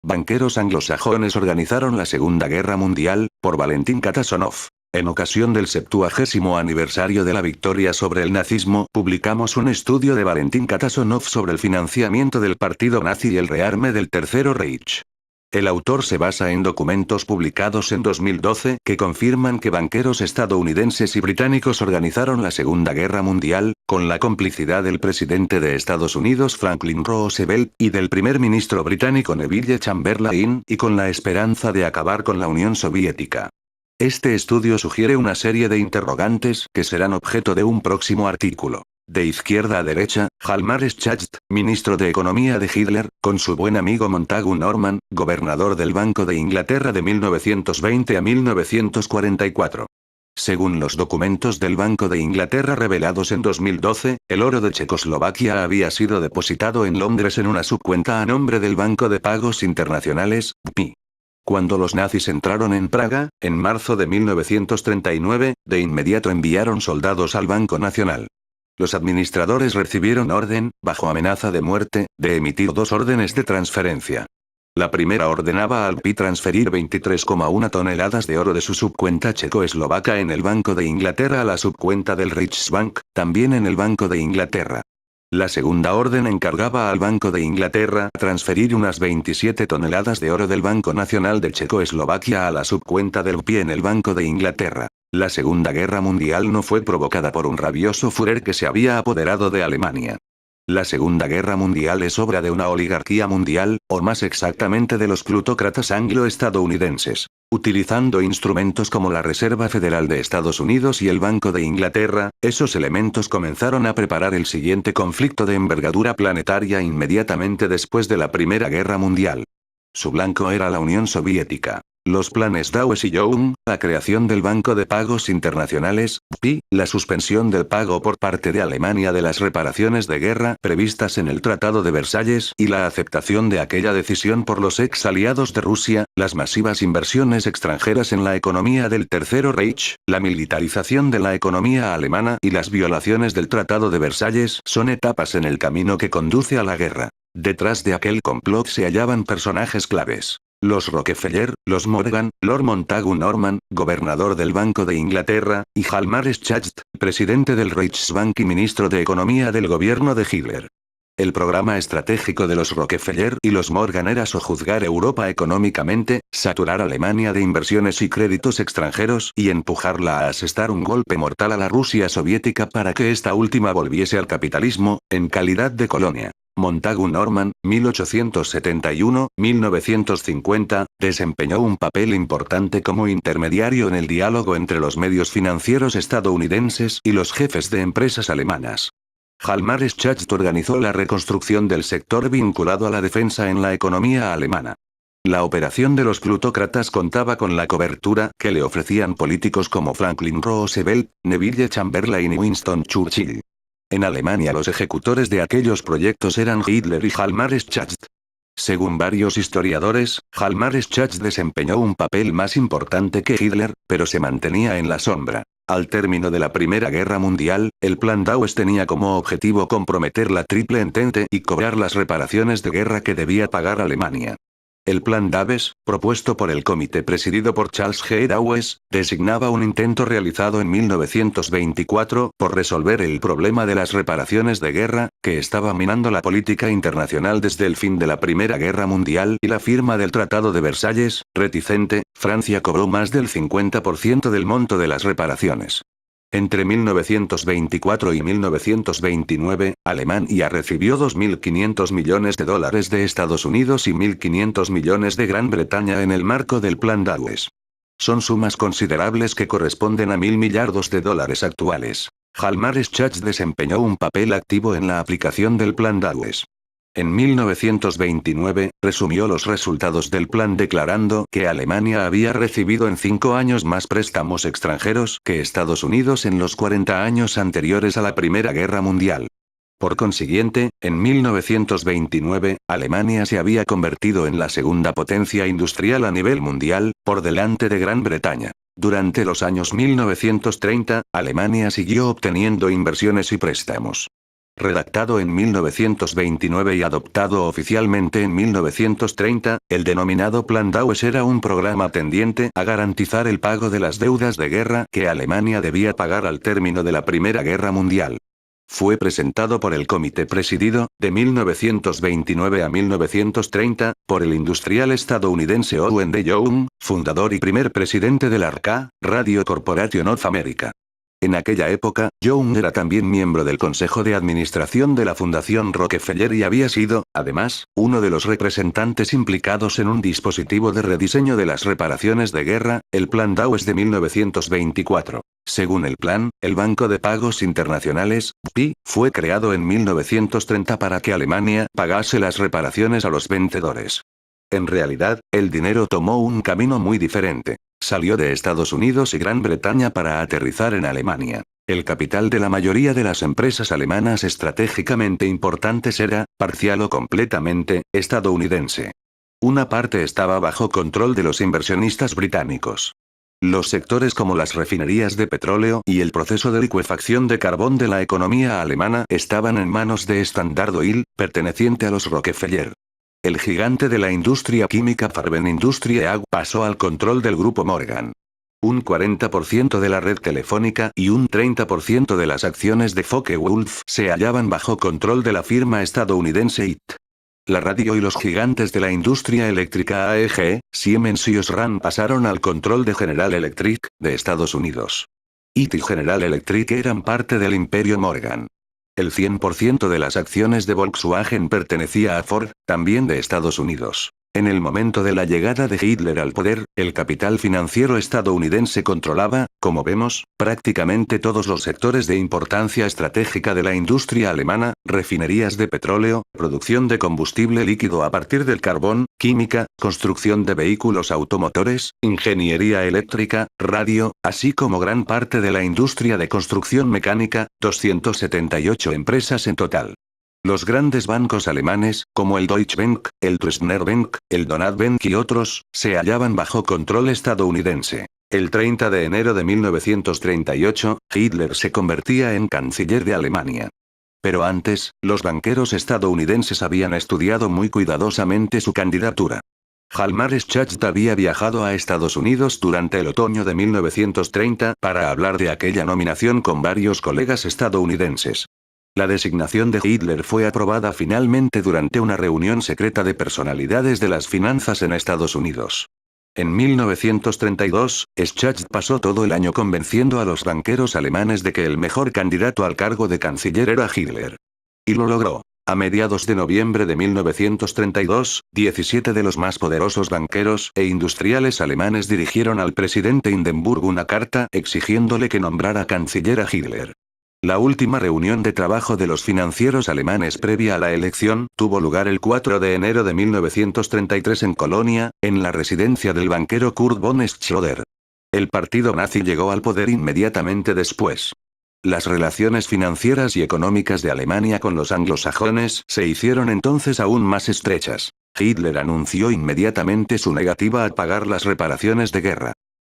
Banqueros anglosajones organizaron la Segunda Guerra Mundial, por Valentín Katasonov. En ocasión del 70º aniversario de la victoria sobre el nazismo, publicamos un estudio de Valentín Katasonov sobre el financiamiento del partido nazi y el rearme del Tercero Reich. El autor se basa en documentos publicados en 2012 que confirman que banqueros estadounidenses y británicos organizaron la Segunda Guerra Mundial, con la complicidad del presidente de Estados Unidos Franklin Roosevelt y del primer ministro británico Neville Chamberlain, y con la esperanza de acabar con la Unión Soviética. Este estudio sugiere una serie de interrogantes que serán objeto de un próximo artículo. De izquierda a derecha, Hjalmar Schacht, ministro de Economía de Hitler, con su buen amigo Montagu Norman, gobernador del Banco de Inglaterra de 1920 a 1944. Según los documentos del Banco de Inglaterra revelados en 2012, el oro de Checoslovaquia había sido depositado en Londres en una subcuenta a nombre del Banco de Pagos Internacionales, BPI. Cuando los nazis entraron en Praga, en marzo de 1939, de inmediato enviaron soldados al Banco Nacional. Los administradores recibieron orden, bajo amenaza de muerte, de emitir dos órdenes de transferencia. La primera ordenaba al BPI transferir 23,1 toneladas de oro de su subcuenta checoslovaca en el Banco de Inglaterra a la subcuenta del Reichsbank, también en el Banco de Inglaterra. La segunda orden encargaba al Banco de Inglaterra transferir unas 27 toneladas de oro del Banco Nacional de Checoslovaquia a la subcuenta del BPI en el Banco de Inglaterra. La Segunda Guerra Mundial no fue provocada por un rabioso Führer que se había apoderado de Alemania. La Segunda Guerra Mundial es obra de una oligarquía mundial, o más exactamente de los plutócratas anglo-estadounidenses. Utilizando instrumentos como la Reserva Federal de Estados Unidos y el Banco de Inglaterra, esos elementos comenzaron a preparar el siguiente conflicto de envergadura planetaria inmediatamente después de la Primera Guerra Mundial. Su blanco era la Unión Soviética. Los planes Dawes y Young, la creación del Banco de Pagos Internacionales, BPI, la suspensión del pago por parte de Alemania de las reparaciones de guerra previstas en el Tratado de Versalles y la aceptación de aquella decisión por los ex aliados de Rusia, las masivas inversiones extranjeras en la economía del Tercero Reich, la militarización de la economía alemana y las violaciones del Tratado de Versalles son etapas en el camino que conduce a la guerra. Detrás de aquel complot se hallaban personajes claves. Los Rockefeller, los Morgan, Lord Montagu Norman, gobernador del Banco de Inglaterra, y Hjalmar Schacht, presidente del Reichsbank y ministro de Economía del gobierno de Hitler. El programa estratégico de los Rockefeller y los Morgan era sojuzgar Europa económicamente, saturar Alemania de inversiones y créditos extranjeros y empujarla a asestar un golpe mortal a la Rusia soviética para que esta última volviese al capitalismo, en calidad de colonia. Montagu Norman, 1871-1950, desempeñó un papel importante como intermediario en el diálogo entre los medios financieros estadounidenses y los jefes de empresas alemanas. Hjalmar Schacht organizó la reconstrucción del sector vinculado a la defensa en la economía alemana. La operación de los plutócratas contaba con la cobertura que le ofrecían políticos como Franklin Roosevelt, Neville Chamberlain y Winston Churchill. En Alemania los ejecutores de aquellos proyectos eran Hitler y Hjalmar Schacht. Según varios historiadores, Hjalmar Schacht desempeñó un papel más importante que Hitler, pero se mantenía en la sombra. Al término de la Primera Guerra Mundial, el Plan Dawes tenía como objetivo comprometer la Triple Entente y cobrar las reparaciones de guerra que debía pagar Alemania. El Plan Dawes, propuesto por el comité presidido por Charles G. Dawes, designaba un intento realizado en 1924 por resolver el problema de las reparaciones de guerra, que estaba minando la política internacional desde el fin de la Primera Guerra Mundial y la firma del Tratado de Versalles. Reticente, Francia cobró más del 50% del monto de las reparaciones. Entre 1924 y 1929, Alemania recibió $2.500 millones de Estados Unidos y $1.500 millones de Gran Bretaña en el marco del Plan Dawes. Son sumas considerables que corresponden a $1.000 millardos actuales. Hjalmar Schacht desempeñó un papel activo en la aplicación del Plan Dawes. En 1929, resumió los resultados del plan declarando que Alemania había recibido en 5 años más préstamos extranjeros que Estados Unidos en los 40 años anteriores a la Primera Guerra Mundial. Por consiguiente, en 1929, Alemania se había convertido en la segunda potencia industrial a nivel mundial, por delante de Gran Bretaña. Durante los años 1930, Alemania siguió obteniendo inversiones y préstamos. Redactado en 1929 y adoptado oficialmente en 1930, el denominado Plan Dawes era un programa tendiente a garantizar el pago de las deudas de guerra que Alemania debía pagar al término de la Primera Guerra Mundial. Fue presentado por el comité presidido, de 1929 a 1930, por el industrial estadounidense Owen D. Young, fundador y primer presidente de la RCA, Radio Corporation of America. En aquella época, Young era también miembro del Consejo de Administración de la Fundación Rockefeller y había sido, además, uno de los representantes implicados en un dispositivo de rediseño de las reparaciones de guerra, el Plan Dawes de 1924. Según el plan, el Banco de Pagos Internacionales, BPI, fue creado en 1930 para que Alemania pagase las reparaciones a los vencedores. En realidad, el dinero tomó un camino muy diferente. Salió de Estados Unidos y Gran Bretaña para aterrizar en Alemania. El capital de la mayoría de las empresas alemanas estratégicamente importantes era, parcial o completamente, estadounidense. Una parte estaba bajo control de los inversionistas británicos. Los sectores como las refinerías de petróleo y el proceso de licuefacción de carbón de la economía alemana estaban en manos de Standard Oil, perteneciente a los Rockefeller. El gigante de la industria química Farben Industrie AG pasó al control del grupo Morgan. Un 40% de la red telefónica y un 30% de las acciones de Focke-Wulf se hallaban bajo control de la firma estadounidense IT. La radio y los gigantes de la industria eléctrica AEG, Siemens y Osram pasaron al control de General Electric, de Estados Unidos. IT y General Electric eran parte del imperio Morgan. El 100% de las acciones de Volkswagen pertenecía a Ford, también de Estados Unidos. En el momento de la llegada de Hitler al poder, el capital financiero estadounidense controlaba, como vemos, prácticamente todos los sectores de importancia estratégica de la industria alemana: refinerías de petróleo, producción de combustible líquido a partir del carbón, química, construcción de vehículos automotores, ingeniería eléctrica, radio, así como gran parte de la industria de construcción mecánica, 278 empresas en total. Los grandes bancos alemanes, como el Deutsche Bank, el Dresdner Bank, el Donat Bank y otros, se hallaban bajo control estadounidense. El 30 de enero de 1938, Hitler se convertía en canciller de Alemania. Pero antes, los banqueros estadounidenses habían estudiado muy cuidadosamente su candidatura. Hjalmar Schacht había viajado a Estados Unidos durante el otoño de 1930 para hablar de aquella nominación con varios colegas estadounidenses. La designación de Hitler fue aprobada finalmente durante una reunión secreta de personalidades de las finanzas en Estados Unidos. En 1932, Schacht pasó todo el año convenciendo a los banqueros alemanes de que el mejor candidato al cargo de canciller era Hitler. Y lo logró. A mediados de noviembre de 1932, 17 de los más poderosos banqueros e industriales alemanes dirigieron al presidente Hindenburg una carta exigiéndole que nombrara canciller a Hitler. La última reunión de trabajo de los financieros alemanes previa a la elección tuvo lugar el 4 de enero de 1933 en Colonia, en la residencia del banquero Kurt von Schröder. El partido nazi llegó al poder inmediatamente después. Las relaciones financieras y económicas de Alemania con los anglosajones se hicieron entonces aún más estrechas. Hitler anunció inmediatamente su negativa a pagar las reparaciones de guerra.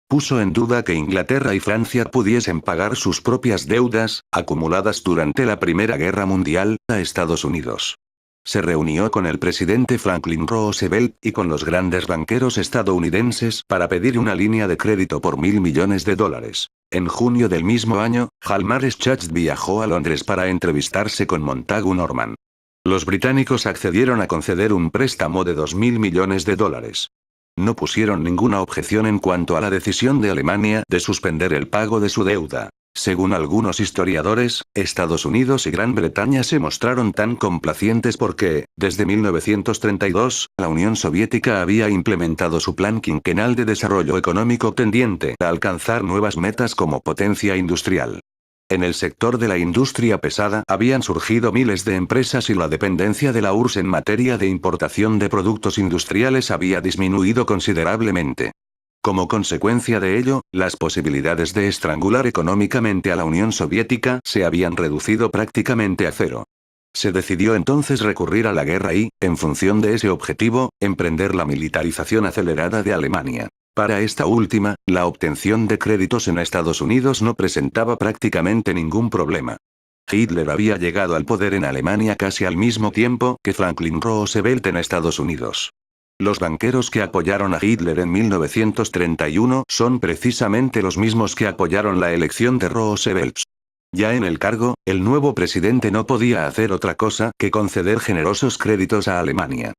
Puso en duda que Inglaterra y Francia pudiesen pagar sus propias deudas, acumuladas durante la Primera Guerra Mundial, a Estados Unidos. Se reunió con el presidente Franklin Roosevelt y con los grandes banqueros estadounidenses para pedir una línea de crédito por $1.000 millones. En junio del mismo año, Hjalmar Schacht viajó a Londres para entrevistarse con Montagu Norman. Los británicos accedieron a conceder un préstamo de $2.000 millones. No pusieron ninguna objeción en cuanto a la decisión de Alemania de suspender el pago de su deuda. Según algunos historiadores, Estados Unidos y Gran Bretaña se mostraron tan complacientes porque, desde 1932, la Unión Soviética había implementado su plan quinquenal de desarrollo económico tendiente a alcanzar nuevas metas como potencia industrial. En el sector de la industria pesada habían surgido miles de empresas y la dependencia de la URSS en materia de importación de productos industriales había disminuido considerablemente. Como consecuencia de ello, las posibilidades de estrangular económicamente a la Unión Soviética se habían reducido prácticamente a cero. Se decidió entonces recurrir a la guerra y, en función de ese objetivo, emprender la militarización acelerada de Alemania. Para esta última, la obtención de créditos en Estados Unidos no presentaba prácticamente ningún problema. Hitler había llegado al poder en Alemania casi al mismo tiempo que Franklin Roosevelt en Estados Unidos. Los banqueros que apoyaron a Hitler en 1931 son precisamente los mismos que apoyaron la elección de Roosevelt. Ya en el cargo, el nuevo presidente no podía hacer otra cosa que conceder generosos créditos a Alemania.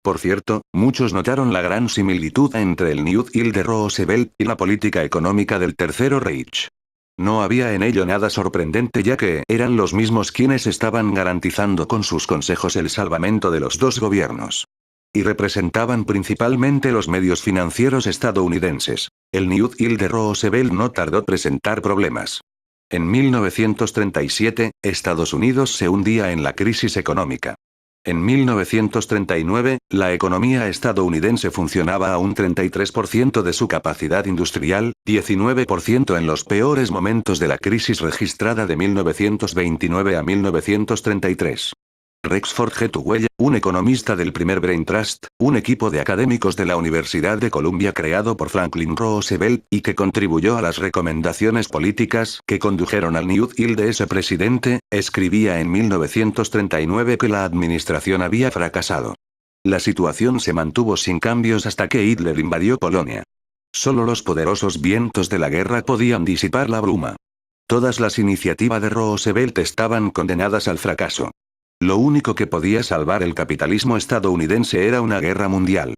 Por cierto, muchos notaron la gran similitud entre el New Deal de Roosevelt y la política económica del Tercer Reich. No había en ello nada sorprendente ya que eran los mismos quienes estaban garantizando con sus consejos el salvamento de los dos gobiernos. Y representaban principalmente los medios financieros estadounidenses. El New Deal de Roosevelt no tardó en presentar problemas. En 1937, Estados Unidos se hundía en la crisis económica. En 1939, la economía estadounidense funcionaba a un 33% de su capacidad industrial, 19% en los peores momentos de la crisis registrada de 1929 a 1933. Rexford G. Tuwell, un economista del primer Brain Trust, un equipo de académicos de la Universidad de Columbia creado por Franklin Roosevelt, y que contribuyó a las recomendaciones políticas que condujeron al New Deal de ese presidente, escribía en 1939 que la administración había fracasado. La situación se mantuvo sin cambios hasta que Hitler invadió Polonia. Solo los poderosos vientos de la guerra podían disipar la bruma. Todas las iniciativas de Roosevelt estaban condenadas al fracaso. Lo único que podía salvar el capitalismo estadounidense era una guerra mundial.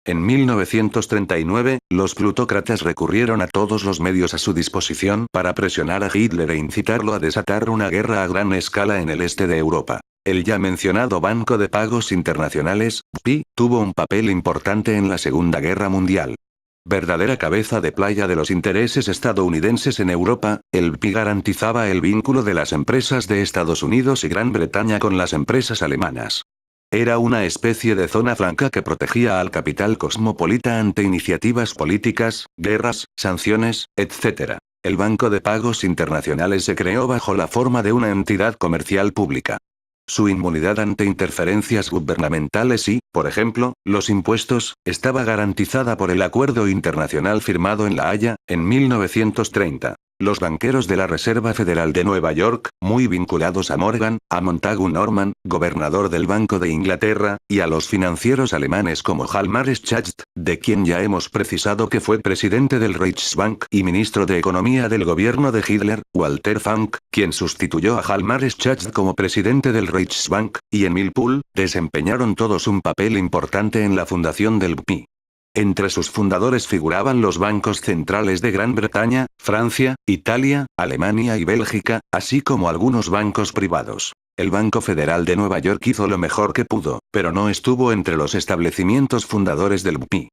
En 1939, los plutócratas recurrieron a todos los medios a su disposición para presionar a Hitler e incitarlo a desatar una guerra a gran escala en el este de Europa. El ya mencionado Banco de Pagos Internacionales, BPI, tuvo un papel importante en la Segunda Guerra Mundial. Verdadera cabeza de playa de los intereses estadounidenses en Europa, el BPI garantizaba el vínculo de las empresas de Estados Unidos y Gran Bretaña con las empresas alemanas. Era una especie de zona franca que protegía al capital cosmopolita ante iniciativas políticas, guerras, sanciones, etc. El Banco de Pagos Internacionales se creó bajo la forma de una entidad comercial pública. Su inmunidad ante interferencias gubernamentales y, por ejemplo, los impuestos, estaba garantizada por el acuerdo internacional firmado en La Haya, en 1930. Los banqueros de la Reserva Federal de Nueva York, muy vinculados a Morgan, a Montagu Norman, gobernador del Banco de Inglaterra, y a los financieros alemanes como Hjalmar Schacht, de quien ya hemos precisado que fue presidente del Reichsbank y ministro de Economía del gobierno de Hitler, Walter Funk, quien sustituyó a Hjalmar Schacht como presidente del Reichsbank, y Emil Pohl, desempeñaron todos un papel importante en la fundación del BPI. Entre sus fundadores figuraban los bancos centrales de Gran Bretaña, Francia, Italia, Alemania y Bélgica, así como algunos bancos privados. El Banco Federal de Nueva York hizo lo mejor que pudo, pero no estuvo entre los establecimientos fundadores del BPI.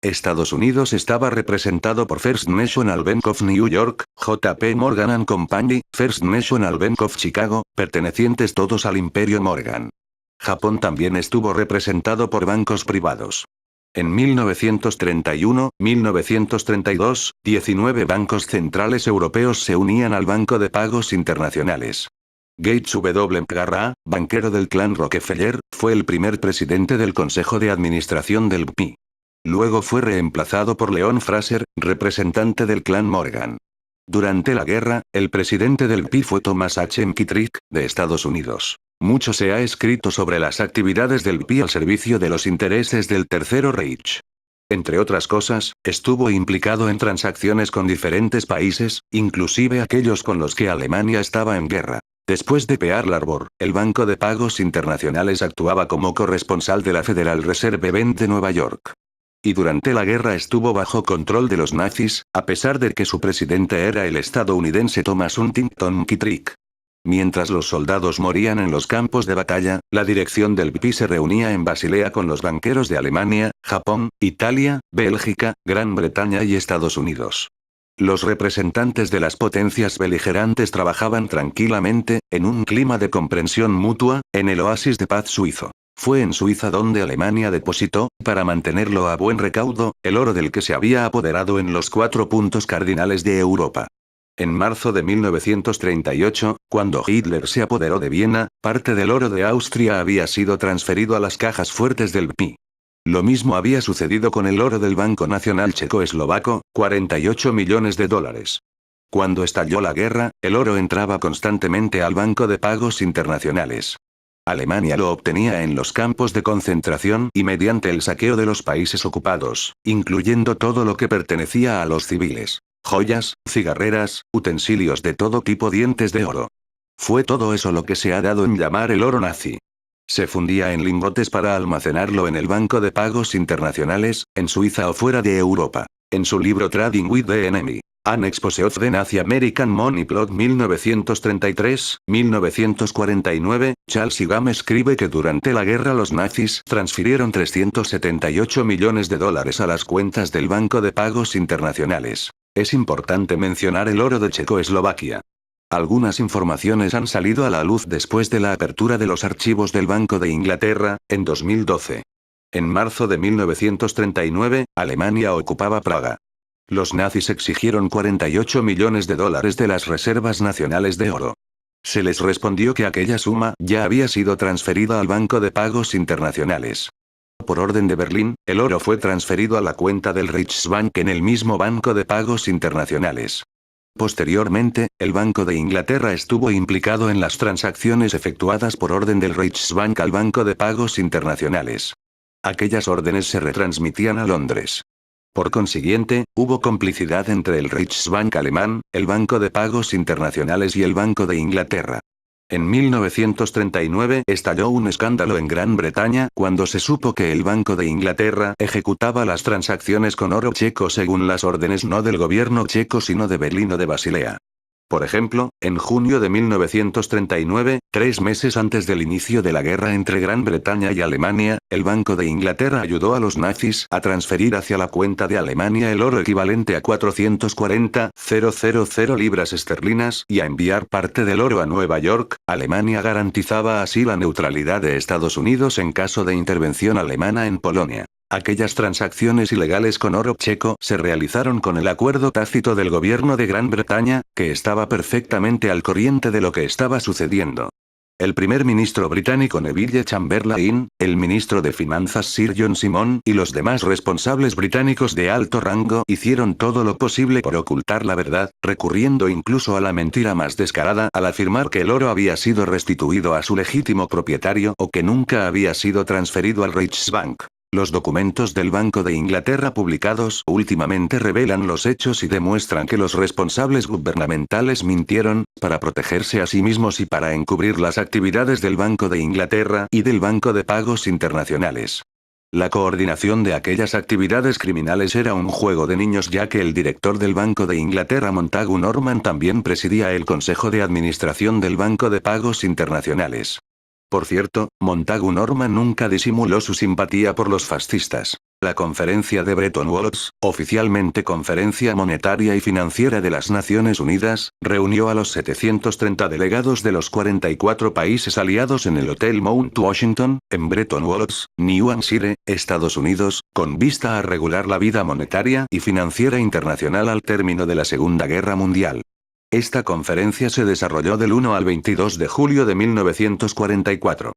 Estados Unidos estaba representado por First National Bank of New York, J.P. Morgan and Company, First National Bank of Chicago, pertenecientes todos al Imperio Morgan. Japón también estuvo representado por bancos privados. En 1931-1932, 19 bancos centrales europeos se unían al Banco de Pagos Internacionales. Gates W. Garra, banquero del clan Rockefeller, fue el primer presidente del Consejo de Administración del BPI. Luego fue reemplazado por Leon Fraser, representante del clan Morgan. Durante la guerra, el presidente del BPI fue Thomas H. McKittrick, de Estados Unidos. Mucho se ha escrito sobre las actividades del BPI al servicio de los intereses del Tercer Reich. Entre otras cosas, estuvo implicado en transacciones con diferentes países, inclusive aquellos con los que Alemania estaba en guerra. Después de Pearl Harbor, el Banco de Pagos Internacionales actuaba como corresponsal de la Federal Reserve Bank de Nueva York. Y durante la guerra estuvo bajo control de los nazis, a pesar de que su presidente era el estadounidense Thomas Huntington McKittrick. Mientras los soldados morían en los campos de batalla, la dirección del BPI se reunía en Basilea con los banqueros de Alemania, Japón, Italia, Bélgica, Gran Bretaña y Estados Unidos. Los representantes de las potencias beligerantes trabajaban tranquilamente, en un clima de comprensión mutua, en el oasis de paz suizo. Fue en Suiza donde Alemania depositó, para mantenerlo a buen recaudo, el oro del que se había apoderado en los 4 puntos cardinales de Europa. En marzo de 1938, cuando Hitler se apoderó de Viena, parte del oro de Austria había sido transferido a las cajas fuertes del BPI. Lo mismo había sucedido con el oro del Banco Nacional Checoslovaco, 48 millones de dólares. Cuando estalló la guerra, el oro entraba constantemente al Banco de Pagos Internacionales. Alemania lo obtenía en los campos de concentración y mediante el saqueo de los países ocupados, incluyendo todo lo que pertenecía a los civiles. Joyas, cigarreras, utensilios de todo tipo, dientes de oro. Fue todo eso lo que se ha dado en llamar el oro nazi. Se fundía en lingotes para almacenarlo en el Banco de Pagos Internacionales, en Suiza o fuera de Europa. En su libro Trading with the Enemy, An Expose of the Nazi American Money Plot 1933-1949, Charles Higham escribe que durante la guerra los nazis transfirieron 378 millones de dólares a las cuentas del Banco de Pagos Internacionales. Es importante mencionar el oro de Checoslovaquia. Algunas informaciones han salido a la luz después de la apertura de los archivos del Banco de Inglaterra, en 2012. En marzo de 1939, Alemania ocupaba Praga. Los nazis exigieron 48 millones de dólares de las reservas nacionales de oro. Se les respondió que aquella suma ya había sido transferida al Banco de Pagos Internacionales. Por orden de Berlín, el oro fue transferido a la cuenta del Reichsbank en el mismo Banco de Pagos Internacionales. Posteriormente, el Banco de Inglaterra estuvo implicado en las transacciones efectuadas por orden del Reichsbank al Banco de Pagos Internacionales. Aquellas órdenes se retransmitían a Londres. Por consiguiente, hubo complicidad entre el Reichsbank alemán, el Banco de Pagos Internacionales y el Banco de Inglaterra. En 1939 estalló un escándalo en Gran Bretaña cuando se supo que el Banco de Inglaterra ejecutaba las transacciones con oro checo según las órdenes no del gobierno checo sino de Berlín o de Basilea. Por ejemplo, en junio de 1939, 3 meses antes del inicio de la guerra entre Gran Bretaña y Alemania, el Banco de Inglaterra ayudó a los nazis a transferir hacia la cuenta de Alemania el oro equivalente a 440.000 libras esterlinas y a enviar parte del oro a Nueva York. Alemania garantizaba así la neutralidad de Estados Unidos en caso de intervención alemana en Polonia. Aquellas transacciones ilegales con oro checo se realizaron con el acuerdo tácito del gobierno de Gran Bretaña, que estaba perfectamente al corriente de lo que estaba sucediendo. El primer ministro británico Neville Chamberlain, el ministro de Finanzas Sir John Simon y los demás responsables británicos de alto rango hicieron todo lo posible por ocultar la verdad, recurriendo incluso a la mentira más descarada al afirmar que el oro había sido restituido a su legítimo propietario o que nunca había sido transferido al Reichsbank. Los documentos del Banco de Inglaterra publicados últimamente revelan los hechos y demuestran que los responsables gubernamentales mintieron, para protegerse a sí mismos y para encubrir las actividades del Banco de Inglaterra y del Banco de Pagos Internacionales. La coordinación de aquellas actividades criminales era un juego de niños ya que el director del Banco de Inglaterra Montagu Norman también presidía el Consejo de Administración del Banco de Pagos Internacionales. Por cierto, Montagu Norman nunca disimuló su simpatía por los fascistas. La Conferencia de Bretton Woods, oficialmente Conferencia Monetaria y Financiera de las Naciones Unidas, reunió a los 730 delegados de los 44 países aliados en el Hotel Mount Washington, en Bretton Woods, New Hampshire, Estados Unidos, con vista a regular la vida monetaria y financiera internacional al término de la Segunda Guerra Mundial. Esta conferencia se desarrolló del 1 al 22 de julio de 1944.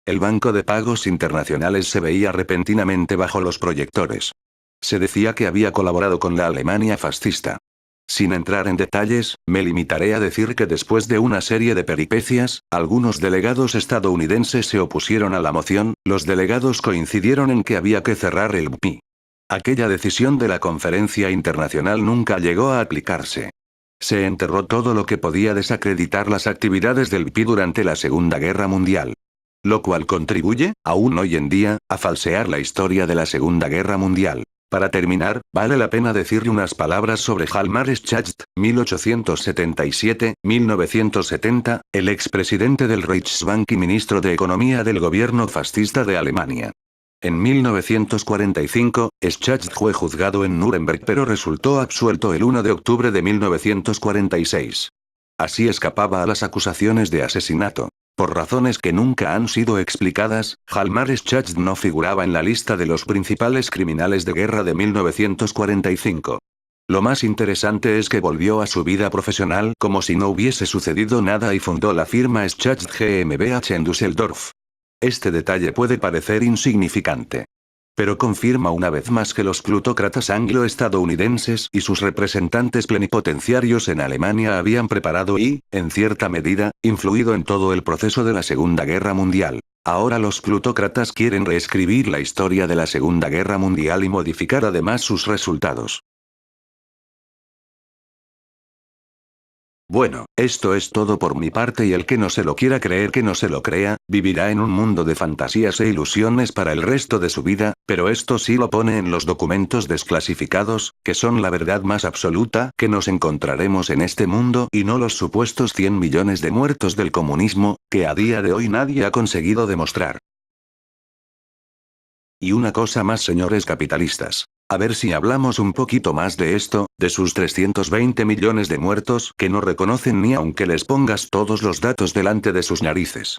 El Banco de Pagos Internacionales se veía repentinamente bajo los proyectores. Se decía que había colaborado con la Alemania fascista. Sin entrar en detalles, me limitaré a decir que después de una serie de peripecias, algunos delegados estadounidenses se opusieron a la moción, los delegados coincidieron en que había que cerrar el BPI. Aquella decisión de la conferencia internacional nunca llegó a aplicarse. Se enterró todo lo que podía desacreditar las actividades del BPI durante la Segunda Guerra Mundial. Lo cual contribuye, aún hoy en día, a falsear la historia de la Segunda Guerra Mundial. Para terminar, vale la pena decirle unas palabras sobre Hjalmar Schacht, 1877-1970, el expresidente del Reichsbank y ministro de Economía del gobierno fascista de Alemania. En 1945, Schacht fue juzgado en Nuremberg pero resultó absuelto el 1 de octubre de 1946. Así escapaba a las acusaciones de asesinato. Por razones que nunca han sido explicadas, Hjalmar Schacht no figuraba en la lista de los principales criminales de guerra de 1945. Lo más interesante es que volvió a su vida profesional como si no hubiese sucedido nada y fundó la firma Schacht GmbH en Düsseldorf. Este detalle puede parecer insignificante. Pero confirma una vez más que los plutócratas anglo-estadounidenses y sus representantes plenipotenciarios en Alemania habían preparado y, en cierta medida, influido en todo el proceso de la Segunda Guerra Mundial. Ahora los plutócratas quieren reescribir la historia de la Segunda Guerra Mundial y modificar además sus resultados. Bueno, esto es todo por mi parte y el que no se lo quiera creer que no se lo crea, vivirá en un mundo de fantasías e ilusiones para el resto de su vida, pero esto sí lo pone en los documentos desclasificados, que son la verdad más absoluta que nos encontraremos en este mundo y no los supuestos 100 millones de muertos del comunismo, que a día de hoy nadie ha conseguido demostrar. Y una cosa más, señores capitalistas. A ver si hablamos un poquito más de esto, de sus 320 millones de muertos que no reconocen ni aunque les pongas todos los datos delante de sus narices.